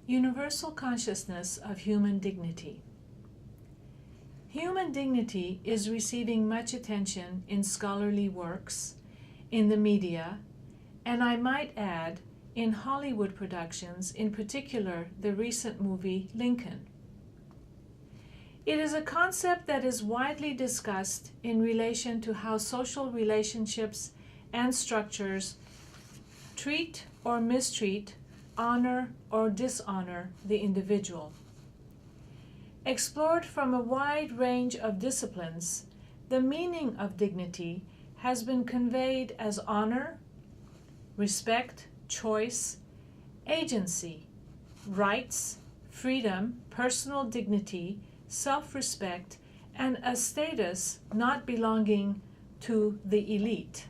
Universal consciousness of human dignity. Human dignity is receiving much attention in scholarly works, in the media, and I might add, in Hollywood productions, in particular the recent movie Lincoln. It is a concept that is widely discussed in relation to how social relationships and structures treat or mistreat, honor or dishonor the individual. Explored from a wide range of disciplines, the meaning of dignity has been conveyed as honor, respect, choice, agency, rights, freedom, personal dignity, self-respect, and a status not belonging to the elite.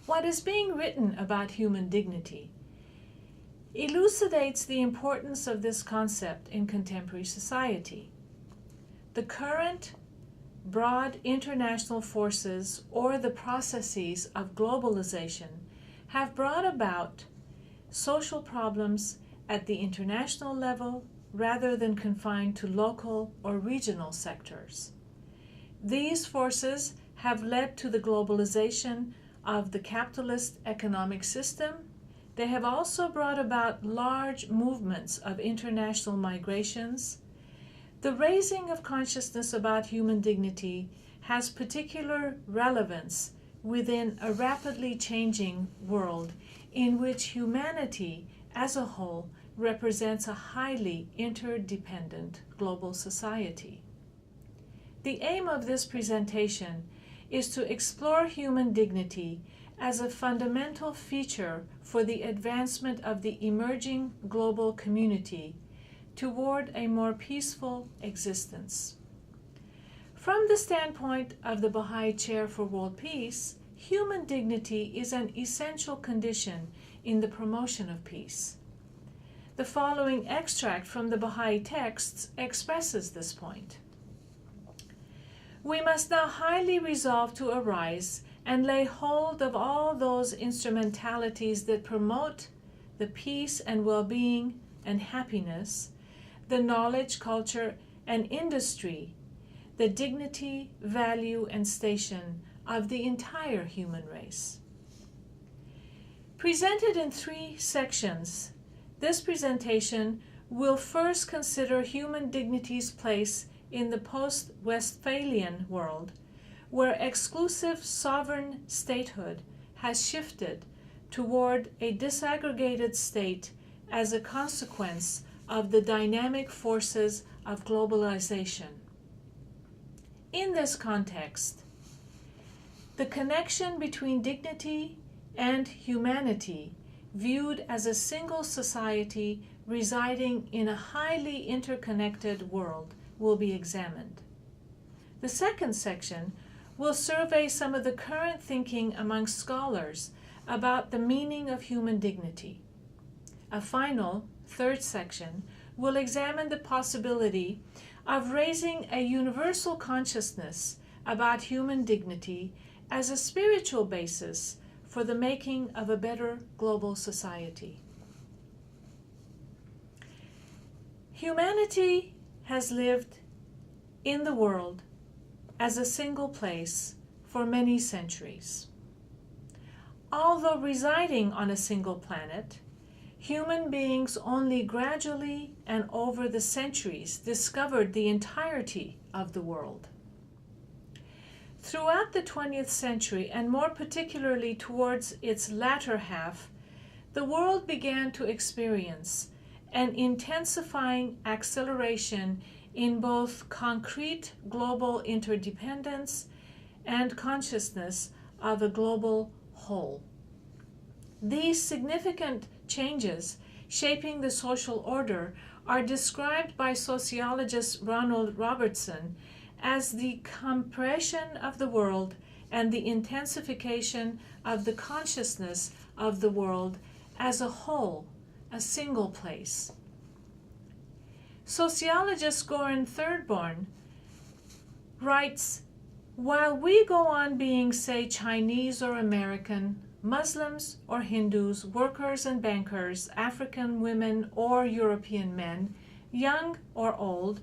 What is being written about human dignity elucidates the importance of this concept in contemporary society. The current broad international forces or the processes of globalization have brought about social problems at the international level rather than confined to local or regional sectors. These forces have led to the globalization of the capitalist economic system. They have also brought about large movements of international migrations. The raising of consciousness about human dignity has particular relevance within a rapidly changing world in which humanity as a whole represents a highly interdependent global society. The aim of this presentation is to explore human dignity as a fundamental feature for the advancement of the emerging global community toward a more peaceful existence. From the standpoint of the Bahá'í Chair for World Peace, human dignity is an essential condition in the promotion of peace. The following extract from the Bahá'í texts expresses this point. We must now highly resolve to arise and lay hold of all those instrumentalities that promote the peace and well-being and happiness, the knowledge, culture, and industry, the dignity, value, and station of the entire human race. Presented in 3 sections, this presentation will first consider human dignity's place in the post-Westphalian world, where exclusive sovereign statehood has shifted toward a disaggregated state as a consequence of the dynamic forces of globalization. In this context, the connection between dignity and humanity, viewed as a single society residing in a highly interconnected world, will be examined. The second section will survey some of the current thinking among scholars about the meaning of human dignity. A final, third section will examine the possibility of raising a universal consciousness about human dignity as a spiritual basis for the making of a better global society. Humanity has lived in the world as a single place for many centuries. Although residing on a single planet, human beings only gradually and over the centuries discovered the entirety of the world. Throughout the 20th century, and more particularly towards its latter half, the world began to experience an intensifying acceleration in both concrete global interdependence and consciousness of a global whole. These significant changes shaping the social order are described by sociologist Ronald Robertson as the compression of the world and the intensification of the consciousness of the world as a whole, a single place. Sociologist Goran Thirdborn writes, while we go on being, say, Chinese or American, Muslims or Hindus, workers and bankers, African women or European men, young or old,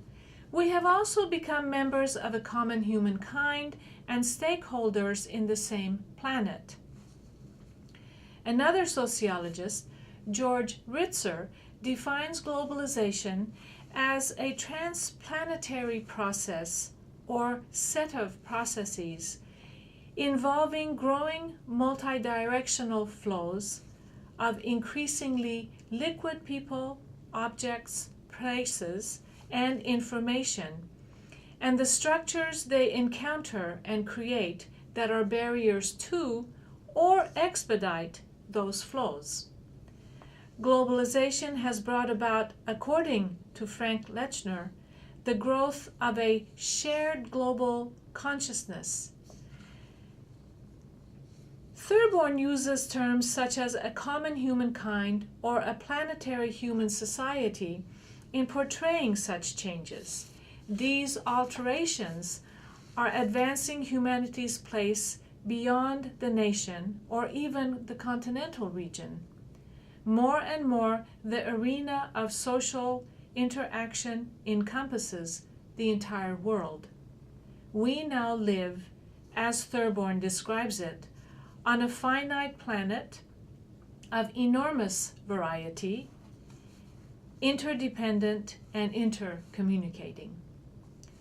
we have also become members of a common humankind and stakeholders in the same planet. Another sociologist, George Ritzer, defines globalization as a transplanetary process or set of processes involving growing multidirectional flows of increasingly liquid people, objects, places, and information, and the structures they encounter and create that are barriers to or expedite those flows. Globalization has brought about, according to Frank Lechner, the growth of a shared global consciousness. Thurborn uses terms such as a common humankind or a planetary human society in portraying such changes. These alterations are advancing humanity's place beyond the nation or even the continental region. More and more, the arena of social interaction encompasses the entire world. We now live, as Thurborn describes it, on a finite planet of enormous variety, interdependent and intercommunicating.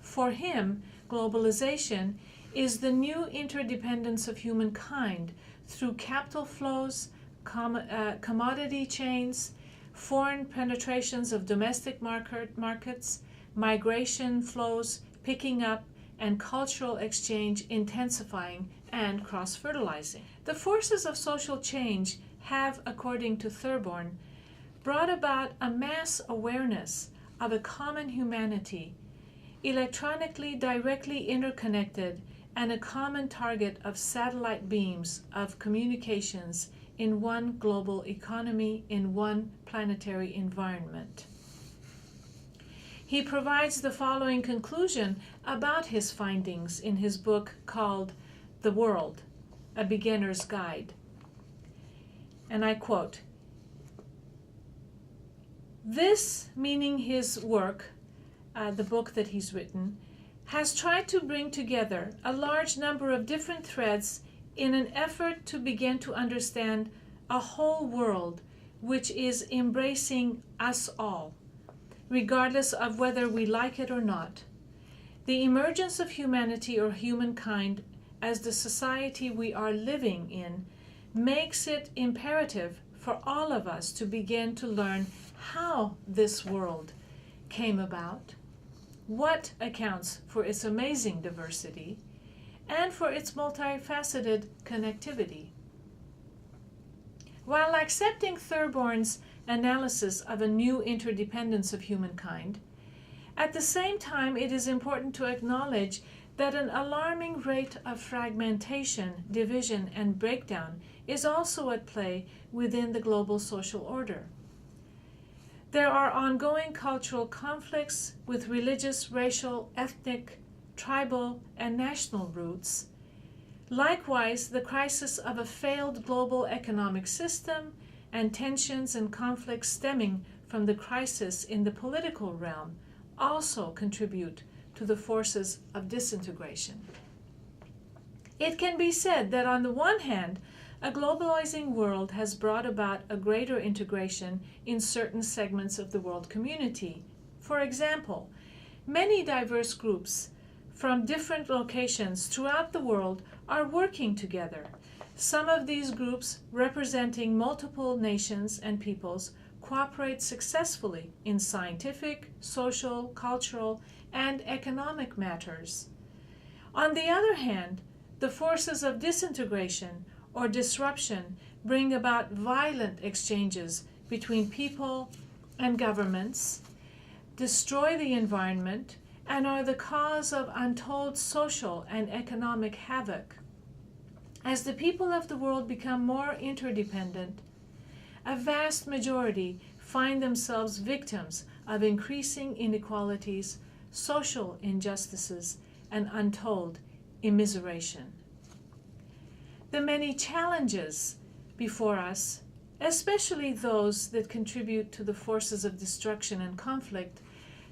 For him, globalization is the new interdependence of humankind through capital flows, commodity chains, foreign penetrations of domestic markets, migration flows picking up, and cultural exchange intensifying and cross-fertilizing. The forces of social change have, according to Thurborn, brought about a mass awareness of a common humanity, electronically directly interconnected, and a common target of satellite beams of communications in one global economy, in one planetary environment. He provides the following conclusion about his findings in his book called The World, A Beginner's Guide. And I quote, "This," meaning his work, the book that he's written, "has tried to bring together a large number of different threads in an effort to begin to understand a whole world which is embracing us all, regardless of whether we like it or not. The emergence of humanity or humankind as the society we are living in makes it imperative for all of us to begin to learn how this world came about, what accounts for its amazing diversity, and for its multifaceted connectivity." While accepting Thurborn's analysis of a new interdependence of humankind, at the same time it is important to acknowledge that an alarming rate of fragmentation, division, and breakdown is also at play within the global social order. There are ongoing cultural conflicts with religious, racial, ethnic, tribal, and national roots. Likewise, the crisis of a failed global economic system and tensions and conflicts stemming from the crisis in the political realm also contribute to the forces of disintegration. It can be said that on the one hand, a globalizing world has brought about a greater integration in certain segments of the world community. For example, many diverse groups from different locations throughout the world are working together. Some of these groups, representing multiple nations and peoples, cooperate successfully in scientific, social, cultural, and economic matters. On the other hand, the forces of disintegration or disruption bring about violent exchanges between people and governments, destroy the environment, and are the cause of untold social and economic havoc. As the people of the world become more interdependent, a vast majority find themselves victims of increasing inequalities, social injustices, and untold immiseration. The many challenges before us, especially those that contribute to the forces of destruction and conflict,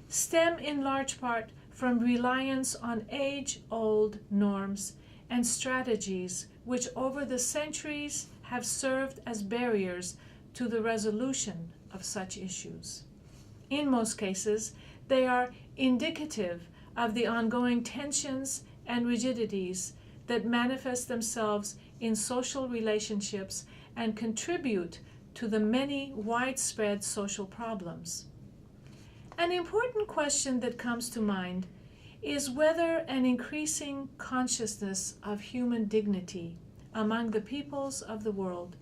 stem in large part from reliance on age-old norms and strategies which over the centuries have served as barriers to the resolution of such issues. In most cases, they are indicative of the ongoing tensions and rigidities that manifest themselves in social relationships and contribute to the many widespread social problems. An important question that comes to mind is whether an increasing consciousness of human dignity among the peoples of the world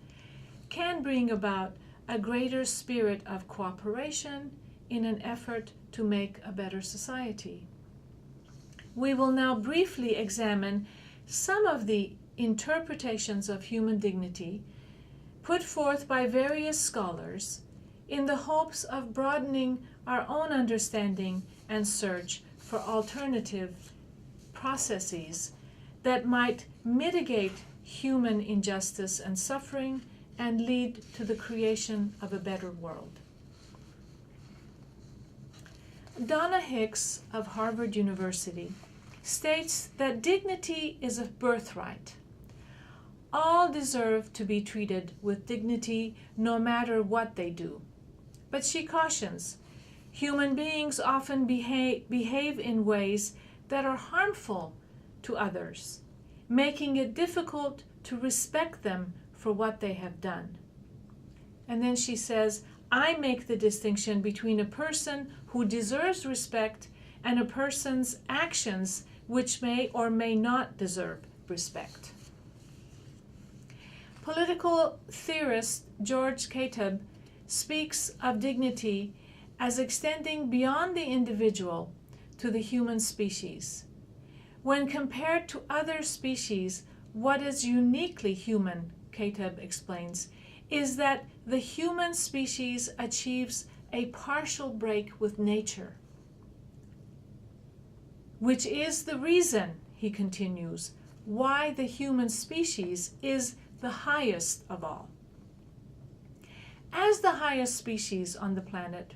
can bring about a greater spirit of cooperation in an effort to make a better society. We will now briefly examine some of the interpretations of human dignity put forth by various scholars in the hopes of broadening our own understanding and search for alternative processes that might mitigate human injustice and suffering and lead to the creation of a better world. Donna Hicks of Harvard University states that dignity is a birthright. All deserve to be treated with dignity no matter what they do. But she cautions, human beings often behave in ways that are harmful to others, making it difficult to respect them for what they have done. And then she says, I make the distinction between a person who deserves respect and a person's actions which may or may not deserve respect. Political theorist George Kateb speaks of dignity as extending beyond the individual to the human species. When compared to other species, what is uniquely human, Kateb explains, is that the human species achieves a partial break with nature, which is the reason, he continues, why the human species is the highest of all. As the highest species on the planet,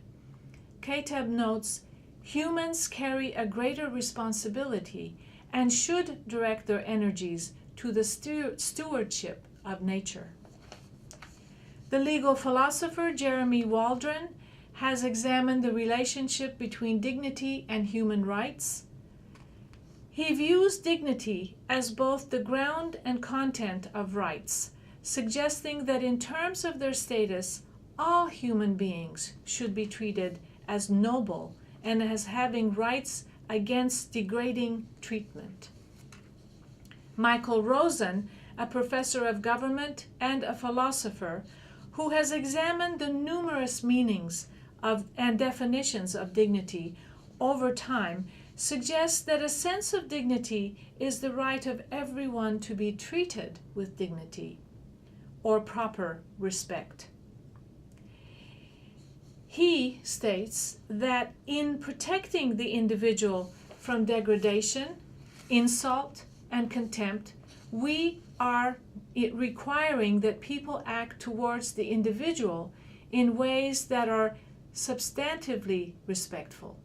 Kateb notes, humans carry a greater responsibility and should direct their energies to the stewardship of nature. The legal philosopher Jeremy Waldron has examined the relationship between dignity and human rights. He views dignity as both the ground and content of rights, suggesting that in terms of their status, all human beings should be treated as noble and as having rights against degrading treatment. Michael Rosen, a professor of government and a philosopher who has examined the numerous meanings and definitions of dignity over time, suggests that a sense of dignity is the right of everyone to be treated with dignity or proper respect. He states that in protecting the individual from degradation, insult, and contempt, we are requiring that people act towards the individual in ways that are substantively respectful.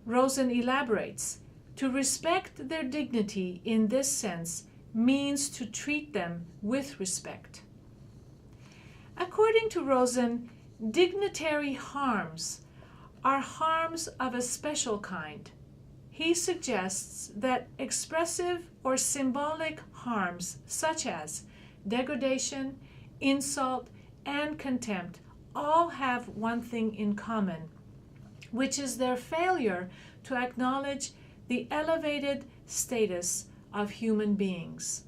Rosen elaborates, to respect their dignity in this sense means to treat them with respect. According to Rosen, dignitary harms are harms of a special kind. He suggests that expressive or symbolic harms such as degradation, insult, and contempt all have one thing in common, which is their failure to acknowledge the elevated status of human beings.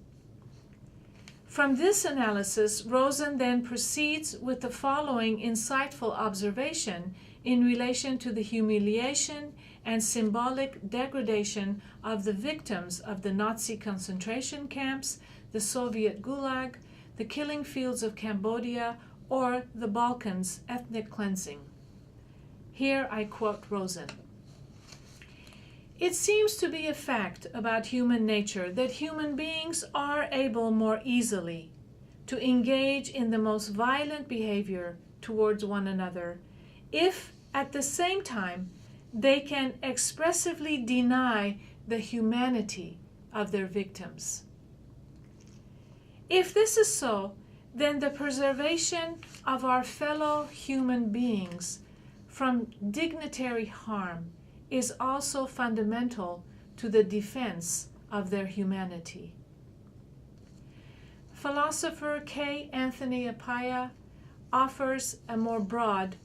From this analysis, Rosen then proceeds with the following insightful observation in relation to the humiliation and symbolic degradation of the victims of the Nazi concentration camps, the Soviet Gulag, the killing fields of Cambodia, or the Balkans' ethnic cleansing. Here I quote Rosen. It seems to be a fact about human nature that human beings are able more easily to engage in the most violent behavior towards one another if at the same time they can expressively deny the humanity of their victims. If this is so, then the preservation of our fellow human beings from dignitary harm is also fundamental to the defense of their humanity. Philosopher K. Anthony Appiah offers a more broad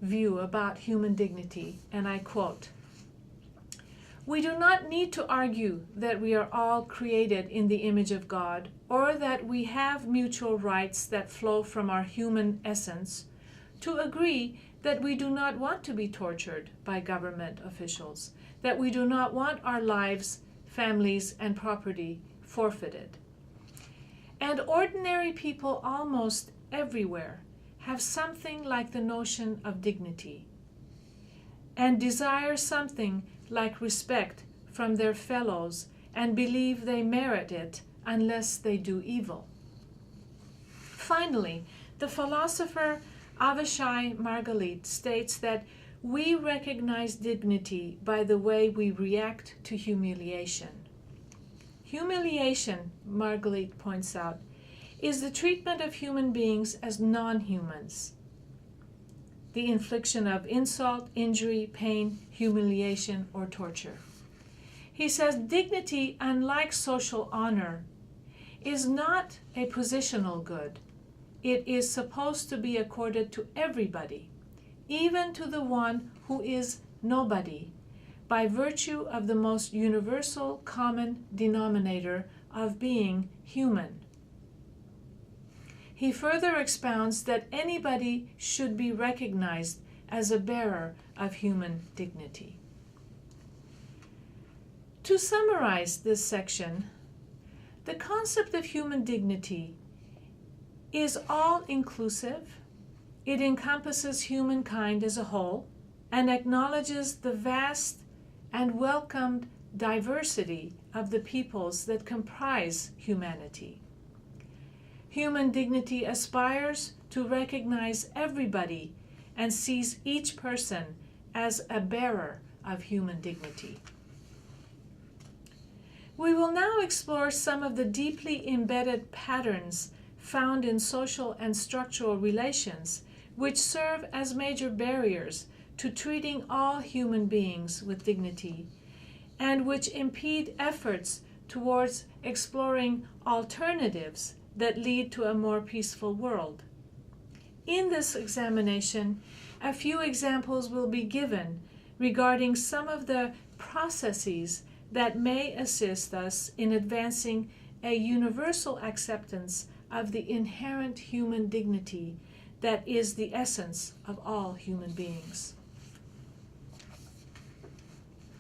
view about human dignity, and I quote, "We do not need to argue that we are all created in the image of God, or that we have mutual rights that flow from our human essence, to agree that we do not want to be tortured by government officials, that we do not want our lives, families, and property forfeited. And ordinary people almost everywhere have something like the notion of dignity, and desire something like respect from their fellows, and believe they merit it unless they do evil." Finally, the philosopher Avishai Margalit states that we recognize dignity by the way we react to humiliation. Humiliation, Margalit points out, is the treatment of human beings as non-humans. The infliction of insult, injury, pain, humiliation, or torture. He says dignity, unlike social honor, is not a positional good. It is supposed to be accorded to everybody, even to the one who is nobody, by virtue of the most universal common denominator of being human. He further expounds that anybody should be recognized as a bearer of human dignity. To summarize this section, the concept of human dignity is all-inclusive. It encompasses humankind as a whole and acknowledges the vast and welcomed diversity of the peoples that comprise humanity. Human dignity aspires to recognize everybody and sees each person as a bearer of human dignity. We will now explore some of the deeply embedded patterns found in social and structural relations which serve as major barriers to treating all human beings with dignity, and which impede efforts towards exploring alternatives that lead to a more peaceful world. In this examination, a few examples will be given regarding some of the processes that may assist us in advancing a universal acceptance of the inherent human dignity that is the essence of all human beings.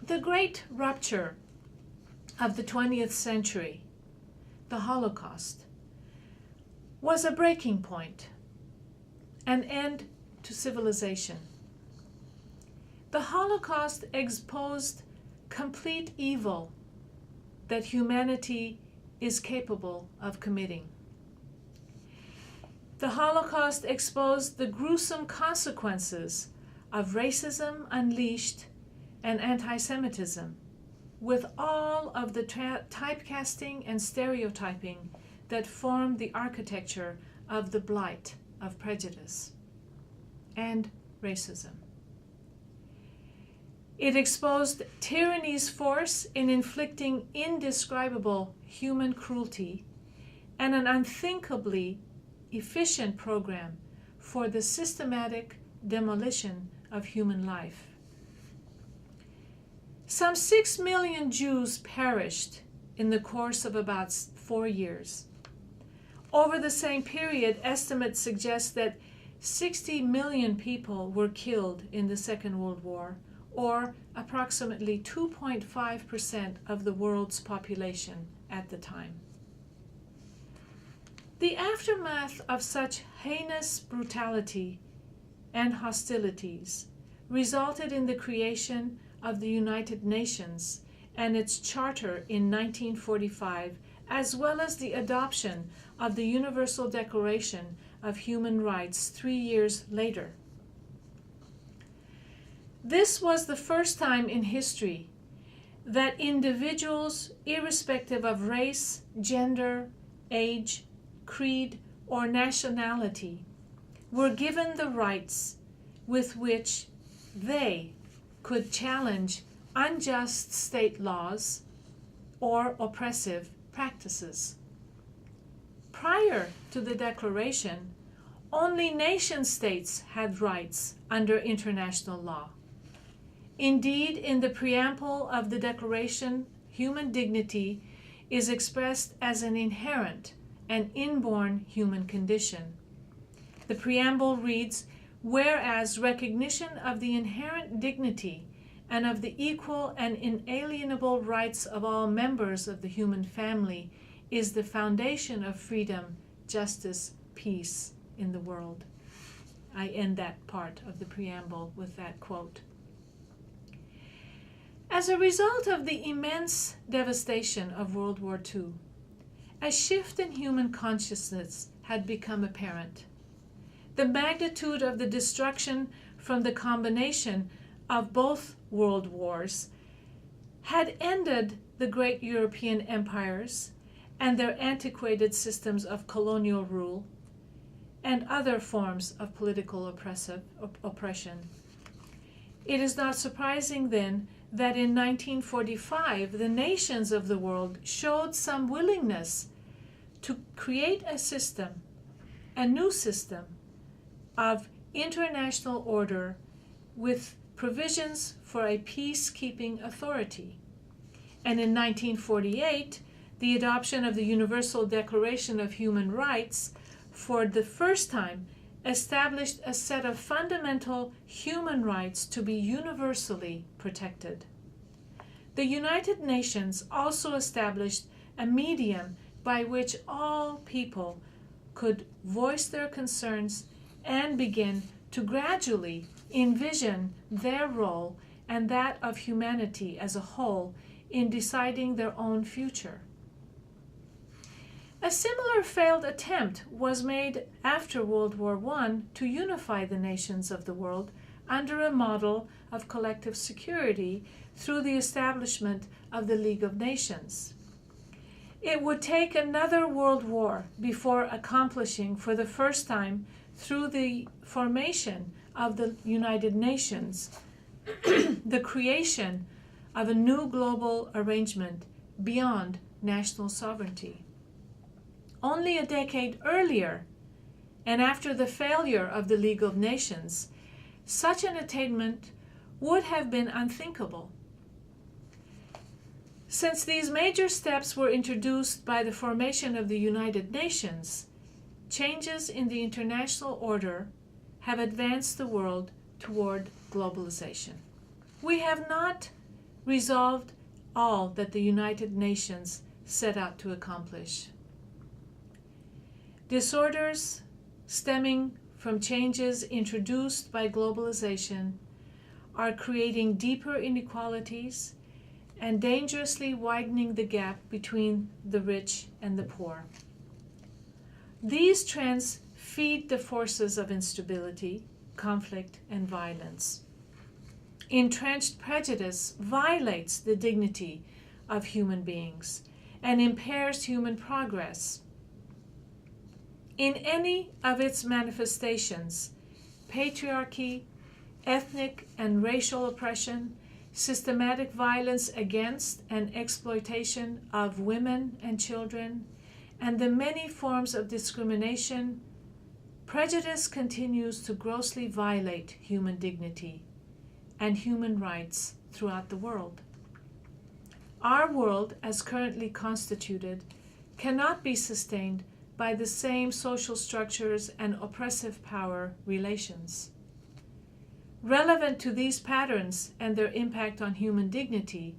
The great rupture of the 20th century, the Holocaust, was a breaking point, an end to civilization. The Holocaust exposed complete evil that humanity is capable of committing. The Holocaust exposed the gruesome consequences of racism unleashed and anti-Semitism, with all of the typecasting and stereotyping that formed the architecture of the blight of prejudice and racism. It exposed tyranny's force in inflicting indescribable human cruelty and an unthinkably efficient program for the systematic demolition of human life. Some 6 million Jews perished in the course of about 4 years. Over the same period, estimates suggest that 60 million people were killed in the Second World War, or approximately 2.5% of the world's population at the time. The aftermath of such heinous brutality and hostilities resulted in the creation of the United Nations and its charter in 1945 as well as the adoption of the Universal Declaration of Human Rights 3 years later. This was the first time in history that individuals, irrespective of race, gender, age, creed, or nationality, were given the rights with which they could challenge unjust state laws or oppressive practices. Prior to the Declaration, only nation-states had rights under international law. Indeed, in the preamble of the Declaration, human dignity is expressed as an inherent and inborn human condition. The preamble reads, "Whereas recognition of the inherent dignity and of the equal and inalienable rights of all members of the human family is the foundation of freedom, justice, peace in the world." I end that part of the preamble with that quote. As a result of the immense devastation of World War II, a shift in human consciousness had become apparent. The magnitude of the destruction from the combination of both world wars had ended the great European empires and their antiquated systems of colonial rule and other forms of political oppression. It is not surprising then that in 1945 the nations of the world showed some willingness to create a new system of international order with provisions for a peacekeeping authority. And in 1948, the adoption of the Universal Declaration of Human Rights for the first time established a set of fundamental human rights to be universally protected. The United Nations also established a medium by which all people could voice their concerns and begin to gradually envision their role and that of humanity as a whole in deciding their own future. A similar failed attempt was made after World War I to unify the nations of the world under a model of collective security through the establishment of the League of Nations. It would take another world war before accomplishing for the first time through the formation of the United Nations the creation of a new global arrangement beyond national sovereignty. Only a decade earlier, and after the failure of the League of Nations, such an attainment would have been unthinkable. Since these major steps were introduced by the formation of the United Nations, changes in the international order have advanced the world toward globalization. We have not resolved all that the United Nations set out to accomplish. Disorders stemming from changes introduced by globalization are creating deeper inequalities and dangerously widening the gap between the rich and the poor. These trends feed the forces of instability, conflict, and violence. Entrenched prejudice violates the dignity of human beings and impairs human progress. In any of its manifestations, patriarchy, ethnic and racial oppression, systematic violence against and exploitation of women and children, and the many forms of discrimination, prejudice continues to grossly violate human dignity and human rights throughout the world. Our world, as currently constituted, cannot be sustained by the same social structures and oppressive power relations. Relevant to these patterns and their impact on human dignity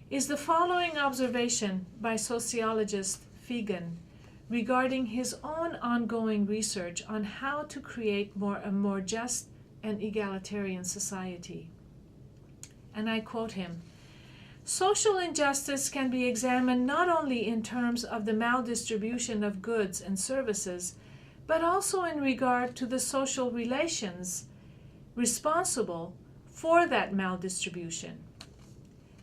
is the following observation by sociologist Fagan regarding his own ongoing research on how to create a more just and egalitarian society. And I quote him, Social injustice can be examined not only in terms of the maldistribution of goods and services, but also in regard to the social relations responsible for that maldistribution.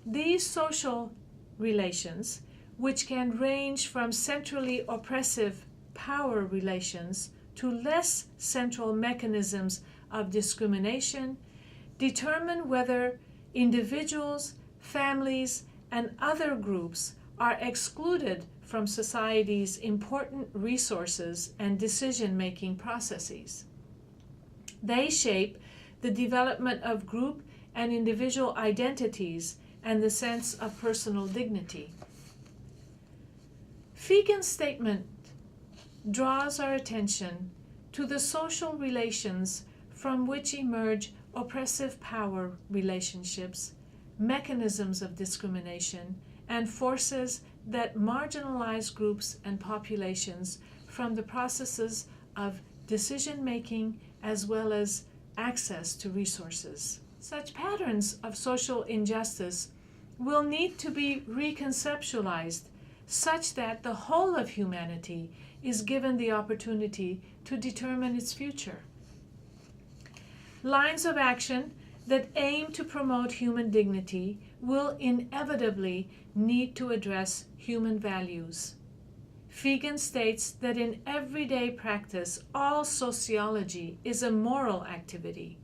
These social relations, which can range from centrally oppressive power relations to less central mechanisms of discrimination, determine whether individuals, families, and other groups are excluded from society's important resources and decision-making processes. They shape the development of group and individual identities and the sense of personal dignity. Figen's statement draws our attention to the social relations from which emerge oppressive power relationships, mechanisms of discrimination, and forces that marginalize groups and populations from the processes of decision-making as well as access to resources. Such patterns of social injustice will need to be reconceptualized such that the whole of humanity is given the opportunity to determine its future. Lines of action that aim to promote human dignity will inevitably need to address human values. Figen states that in everyday practice, all sociology is a moral activity,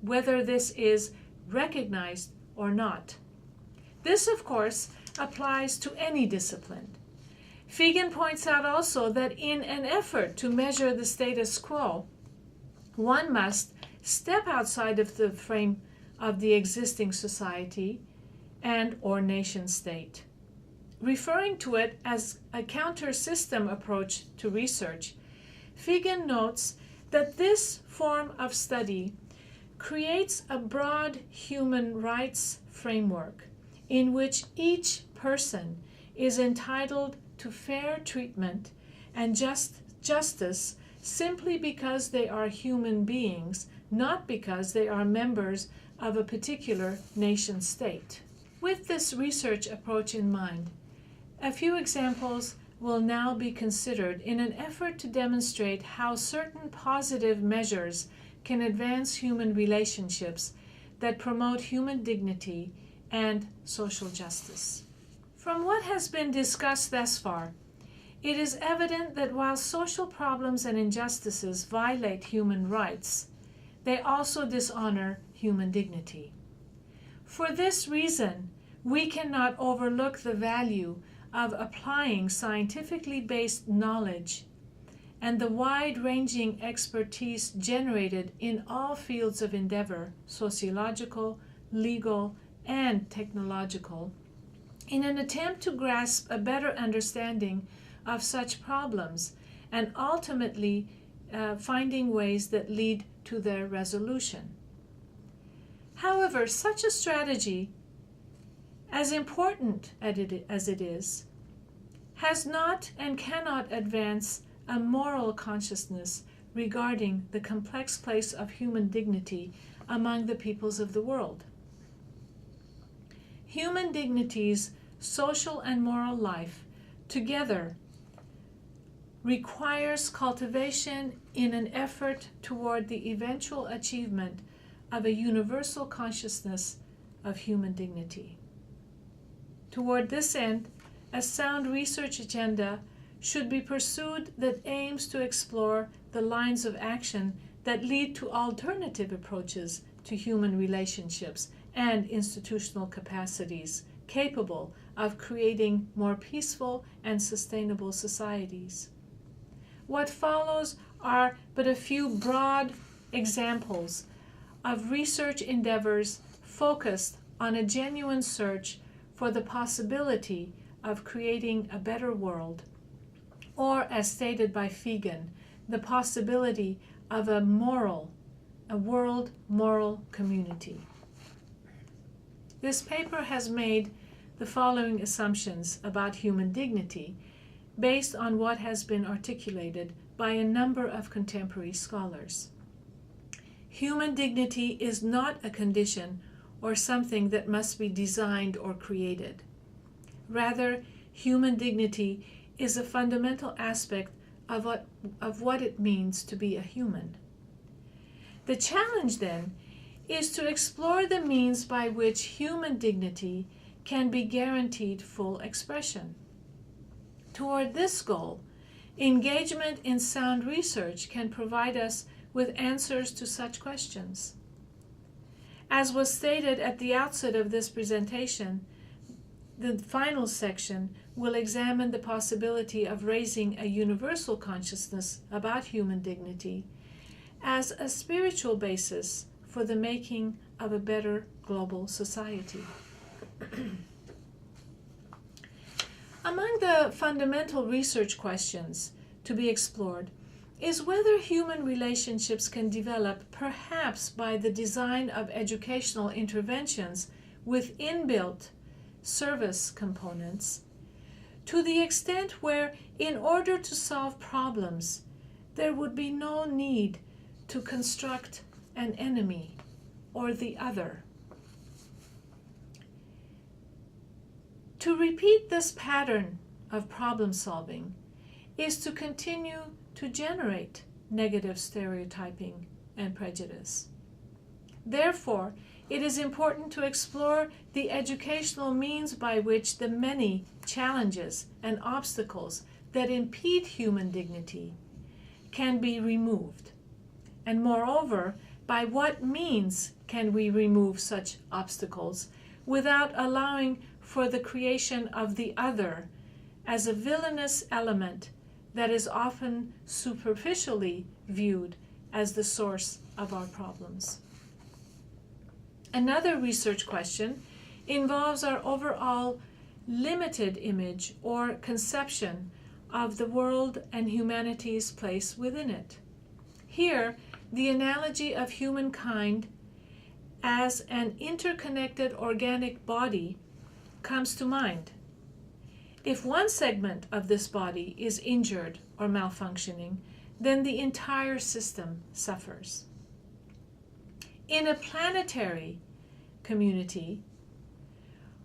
whether this is recognized or not. This, of course, applies to any discipline. Figen points out also that in an effort to measure the status quo, one must step outside of the frame of the existing society and or nation state. Referring to it as a counter-system approach to research, Figen notes that this form of study creates a broad human rights framework in which each person is entitled to fair treatment and justice simply because they are human beings, not because they are members of a particular nation state. With this research approach in mind, a few examples will now be considered in an effort to demonstrate how certain positive measures can advance human relationships that promote human dignity and social justice. From what has been discussed thus far, it is evident that while social problems and injustices violate human rights, they also dishonor human dignity. For this reason, we cannot overlook the value of applying scientifically based knowledge and the wide-ranging expertise generated in all fields of endeavor, sociological, legal, and technological, in an attempt to grasp a better understanding of such problems and ultimately finding ways that lead to their resolution. However, such a strategy, as important as it is, has not and cannot advance a moral consciousness regarding the complex place of human dignity among the peoples of the world. Human dignity's social and moral life together requires cultivation in an effort toward the eventual achievement of a universal consciousness of human dignity. Toward this end, a sound research agenda should be pursued that aims to explore the lines of action that lead to alternative approaches to human relationships and institutional capacities capable of creating more peaceful and sustainable societies. What follows are but a few broad examples of research endeavors focused on a genuine search for the possibility of creating a better world, or as stated by Figen, the possibility of a world moral community. This paper has made the following assumptions about human dignity based on what has been articulated by a number of contemporary scholars. Human dignity is not a condition or something that must be designed or created. Rather, human dignity is a fundamental aspect of what it means to be a human. The challenge, then, is to explore the means by which human dignity can be guaranteed full expression. Toward this goal, engagement in sound research can provide us with answers to such questions. As was stated at the outset of this presentation, the final section will examine the possibility of raising a universal consciousness about human dignity as a spiritual basis for the making of a better global society. Among the fundamental research questions to be explored is whether human relationships can develop, perhaps by the design of educational interventions with inbuilt service components, to the extent where, in order to solve problems, there would be no need to construct an enemy or the other. To repeat this pattern of problem solving is to continue to generate negative stereotyping and prejudice. Therefore, it is important to explore the educational means by which the many challenges and obstacles that impede human dignity can be removed. And moreover, by what means can we remove such obstacles without allowing for the creation of the other as a villainous element that is often superficially viewed as the source of our problems. Another research question involves our overall limited image or conception of the world and humanity's place within it. Here, the analogy of humankind as an interconnected organic body comes to mind. If one segment of this body is injured or malfunctioning, then the entire system suffers. In a planetary community,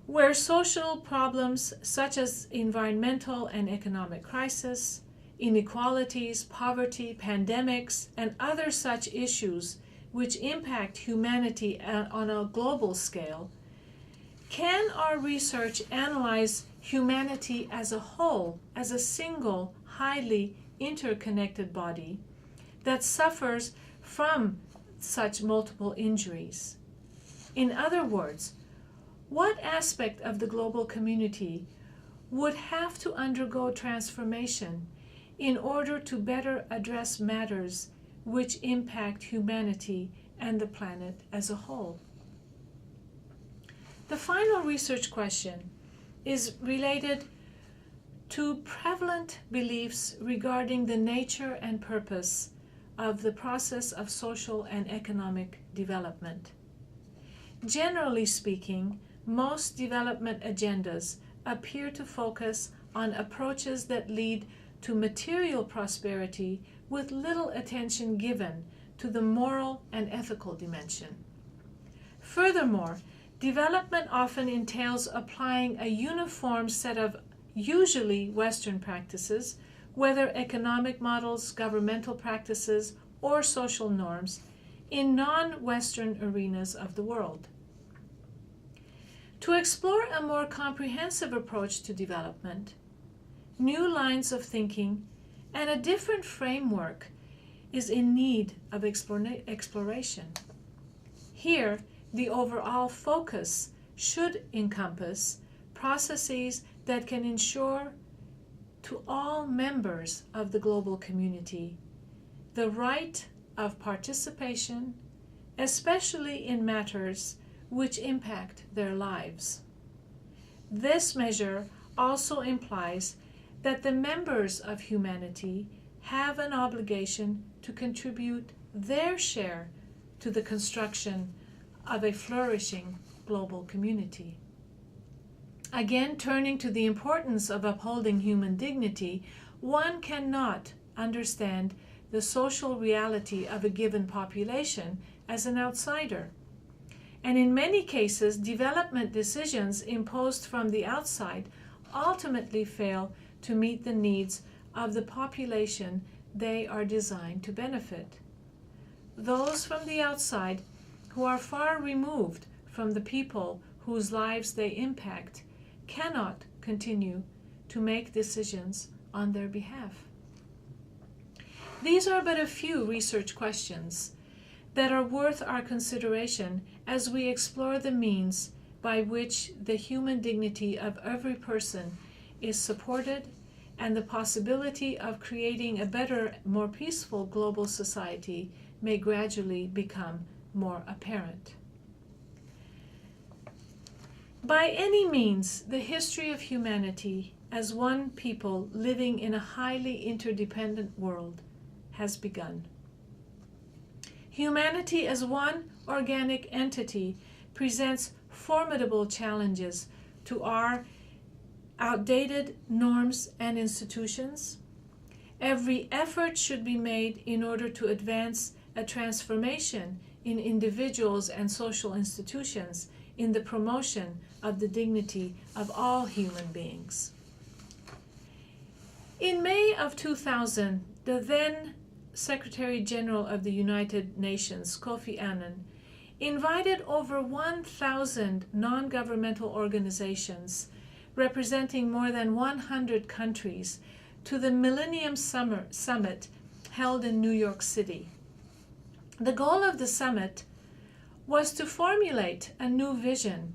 where social problems such as environmental and economic crisis, inequalities, poverty, pandemics, and other such issues which impact humanity on a global scale, can our research analyze humanity as a whole, as a single, highly interconnected body that suffers from such multiple injuries? In other words, what aspect of the global community would have to undergo transformation in order to better address matters which impact humanity and the planet as a whole? The final research question is related to prevalent beliefs regarding the nature and purpose of the process of social and economic development. Generally speaking, most development agendas appear to focus on approaches that lead to material prosperity with little attention given to the moral and ethical dimension. Furthermore, development often entails applying a uniform set of usually Western practices, whether economic models, governmental practices, or social norms, in non-Western arenas of the world. To explore a more comprehensive approach to development, new lines of thinking, and a different framework is in need of exploration. Here, the overall focus should encompass processes that can ensure to all members of the global community the right of participation, especially in matters which impact their lives. This measure also implies that the members of humanity have an obligation to contribute their share to the construction of a flourishing global community. Again, turning to the importance of upholding human dignity, one cannot understand the social reality of a given population as an outsider. and in many cases, development decisions imposed from the outside ultimately fail to meet the needs of the population they are designed to benefit. Those from the outside who are far removed from the people whose lives they impact cannot continue to make decisions on their behalf. These are but a few research questions that are worth our consideration as we explore the means by which the human dignity of every person is supported and the possibility of creating a better, more peaceful global society may gradually become more apparent. By any means, the history of humanity as one people living in a highly interdependent world has begun. Humanity as one organic entity presents formidable challenges to our outdated norms and institutions. Every effort should be made in order to advance a transformation in individuals and social institutions in the promotion of the dignity of all human beings. In May of 2000, the then Secretary General of the United Nations, Kofi Annan, invited over 1,000 non-governmental organizations representing more than 100 countries to the Millennium Summit held in New York City. The goal of the summit was to formulate a new vision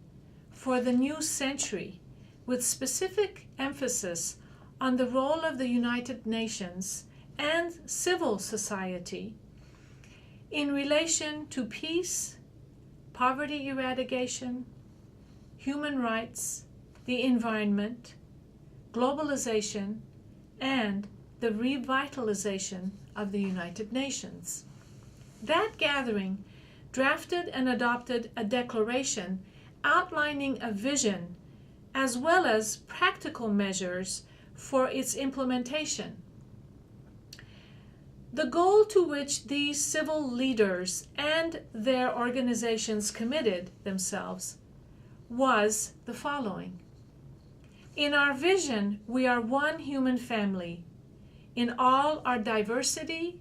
for the new century with specific emphasis on the role of the United Nations and civil society in relation to peace, poverty eradication, human rights, the environment, globalization, and the revitalization of the United Nations. That gathering drafted and adopted a declaration outlining a vision as well as practical measures for its implementation. The goal to which these civil leaders and their organizations committed themselves was the following. In our vision, we are one human family, in all our diversity,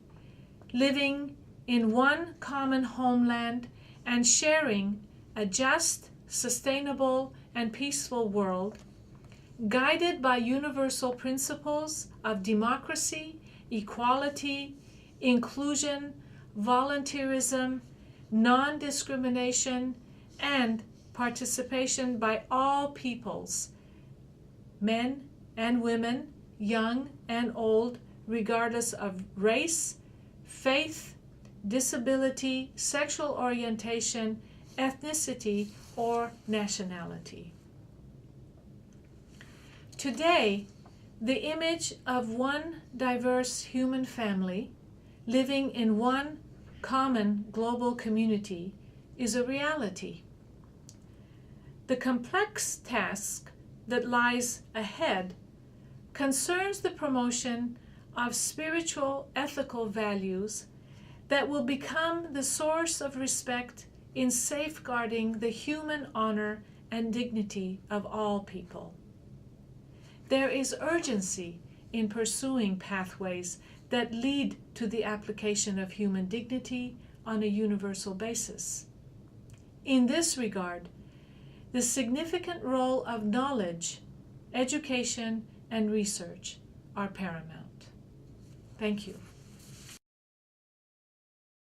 living in one common homeland and sharing a just, sustainable, and peaceful world, guided by universal principles of democracy, equality, inclusion, volunteerism, non-discrimination, and participation by all peoples, men and women, young and old, regardless of race, faith, disability, sexual orientation, ethnicity, or nationality. Today, the image of one diverse human family living in one common global community is a reality. The complex task that lies ahead concerns the promotion of spiritual, ethical values that will become the source of respect in safeguarding the human honor and dignity of all people. There is urgency in pursuing pathways that lead to the application of human dignity on a universal basis. In this regard, the significant role of knowledge, education, and research are paramount. Thank you.